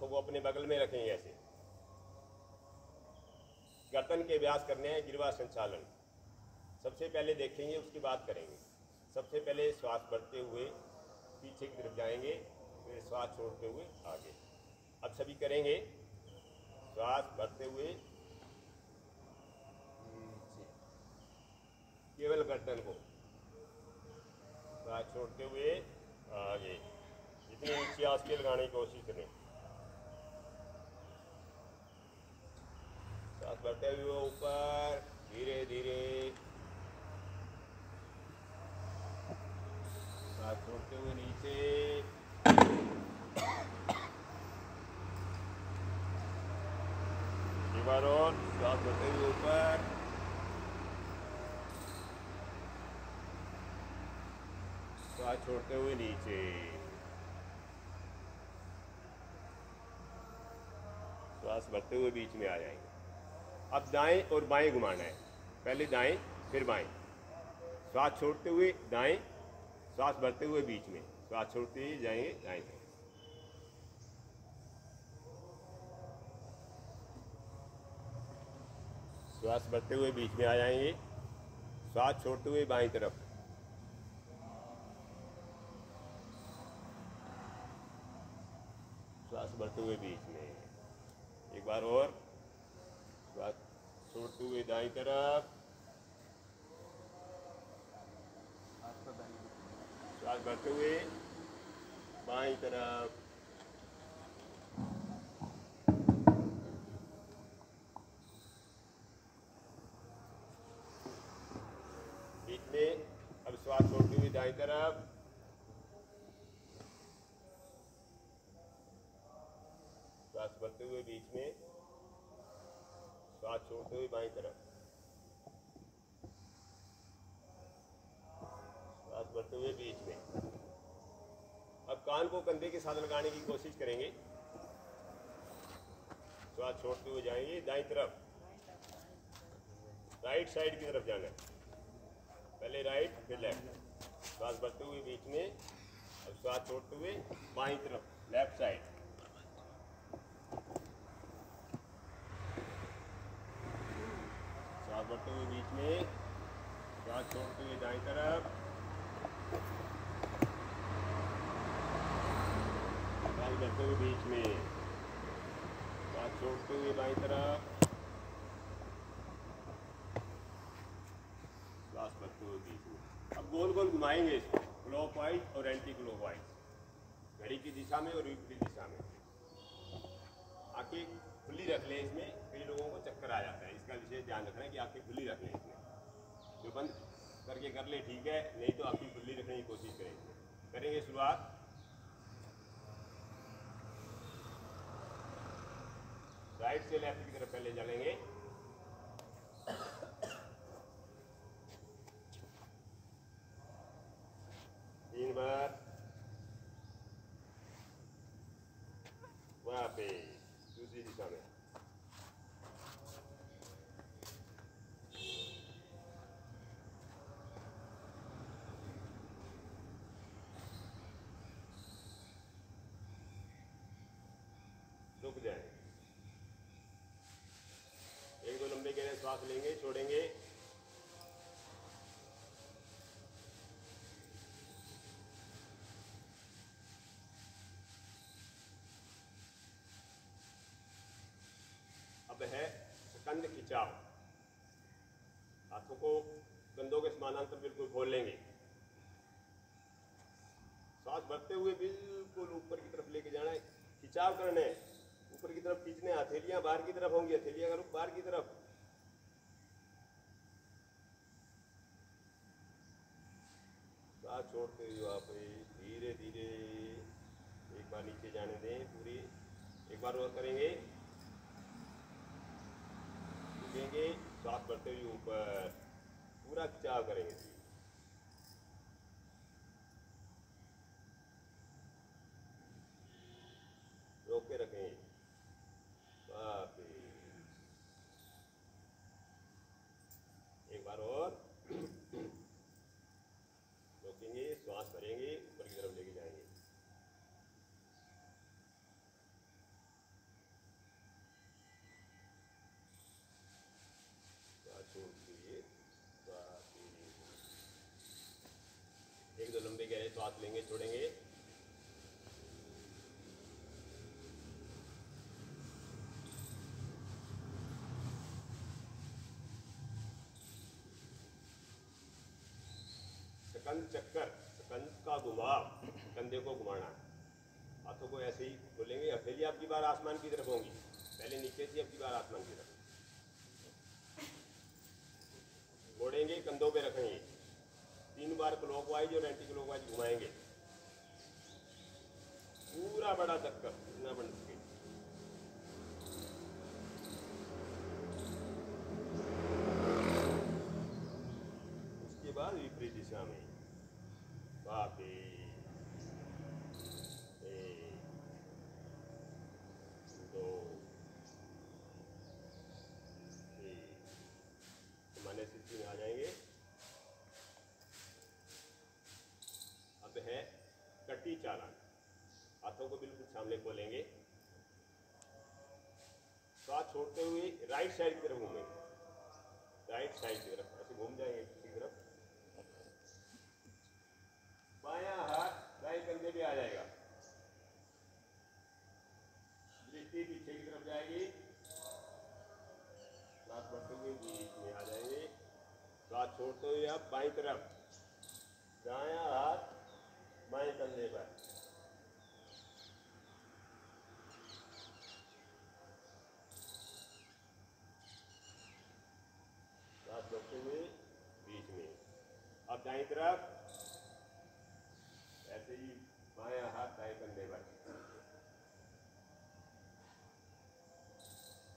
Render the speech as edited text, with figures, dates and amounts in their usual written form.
हाथों को अपने बगल में रखेंगे ऐसे। गर्दन के अभ्यास करने हैं, गिरवा संचालन। सबसे पहले देखेंगे, उसकी बात करेंगे। सबसे पहले श्वास बढ़ते हुए पीछे की तरफ जाएंगे, फिर श्वास छोड़ते हुए आगे। अब सभी करेंगे, श्वास बढ़ते हुए नीचे, केवल गर्दन को, श्वास छोड़ते हुए आगे। जितनी ऊंची आंच के लगाने की कोशिश करें। श्वास बढ़ते हुए ऊपर, धीरे धीरे, श्वास छोड़ते हुए नीचे। एक बार और, श्वास बढ़ते हुए ऊपर, श्वास छोड़ते हुए नीचे। श्वास बढ़ते हुए बीच में आ जाएंगे। अब दाएं और बाएं घुमाना है। पहले दाएं फिर बाएं। श्वास छोड़ते हुए दाएं, श्वास बढ़ते हुए बीच में, श्वास छोड़ते ही जाएंगे दाएं से। श्वास बढ़ते हुए बीच में आ जाएंगे, श्वास छोड़ते हुए बाईं तरफ, श्वास बढ़ते हुए बीच में। एक बार और, श्वास छोड़ते हुए दाईं तरफ, श्वास बढ़ते हुए बाईं तरफ। बीच में अब श्वास छोड़ते हुए दाईं तरफ, श्वास बढ़ते हुए बीच में, श्वास छोड़ते हुए बाईं तरफ, श्वास बढ़ते हुए बीच में। अब कान को कंधे के साथ लगाने की कोशिश करेंगे। श्वास छोड़ते हुए जाएंगे दाईं तरफ, राइट साइड की तरफ जाना है। पहले राइट फिर लेफ्ट। श्वास बढ़ते हुए बीच में, अब श्वास छोड़ते हुए बाईं तरफ, लेफ्ट साइड। श्वास बढ़ते हुए बीच में, श्वास छोड़ते हुए दाईं तरफ, श्वास बढ़ते हुए बीच में, श्वास छोड़ते हुए बाईं तरफ, श्वास बढ़ते हुए बीच में। अब गोल गोल घुमाएंगे इसको, क्लॉकवाइज और एंटी क्लॉकवाइज, घड़ी की दिशा में और विपरीत दिशा में। आंखें खुली रख लें इसमें, कई लोगों को चक्कर आ जाता है, इसका विशेष ध्यान रखना है कि आंखें खुली रख लें इसमें। जो बंद करके कर ले ठीक है, नहीं तो आंखें खुली रखने की कोशिश करें। करेंगे शुरुआत। राइट से लेफ्ट की तरफ पहले चलेंगे। तीन बार, वहां पे दूसरी दिशा में। रुक जाए, एक दो लंबे गहरे श्वास लेंगे, छोड़ेंगे। अब है स्कंद खिंचाव। हाथों को कंधों के समानांतर बिल्कुल खोल लेंगे। श्वास भरते हुए बिल्कुल ऊपर की तरफ लेके जाना है, खिंचाव करना है, ऊपर की तरफ खींचने। हथेलियां बाहर की तरफ होंगी, हथेलियां करो बाहर की तरफ। श्वास छोड़ते हुए वापस धीरे धीरे एक बार नीचे जाने दें पूरी। एक बार और करेंगे, रुकेंगे, श्वास भरते हुए ऊपर, पूरा खिंचाव करेंगे। रोक के रखें, वापस एक बार और रोकेंगे, श्वास भरेंगे, ऊपर की तरफ लेके जाएंगे। एक दो लंबे गहरे श्वास लेंगे, छोड़ेंगे। सकंद चक्कर, सकंद का घुमाव, कंधे को घुमाना। हाथों को ऐसे ही खोलेंगे, हथेली आपकी बार आसमान की तरफ होंगी, पहले नीचे से आपकी बार आसमान की तरफ। मोड़ेंगे, कंधों पे रखेंगे, 3 बार क्लॉकवाइज और एंटी क्लॉकवाइज घुमाएंगे, पूरा बड़ा चक्कर जितना बन सके। उसके बाद विपरीत दिशा में वापिस 1 2 3, सामान्य स्थिति में आ जाएंगे। अब है कटी चालन। हाथों को बिल्कुल सामने खोलेंगे, श्वास छोड़ते हुए राइट साइड की तरफ घूमेंगे, राइट साइड की तरफ ऐसे घूम जाएंगे किसी तरफ। बायां हाथ दाएं कंधे पे आ जाएगा, दृष्टि पीछे की तरफ जाएगी, श्वास बढ़ते हुए बीच में आ जाएंगे। श्वास छोड़ते हुए आप बाईं तरफ, दायां हाथ बाएं कंधे पर, श्वास बढ़ते हुए बीच में। अब दाईं तरफ ऐसे ही बायां हाथ दाएं कंधे पर,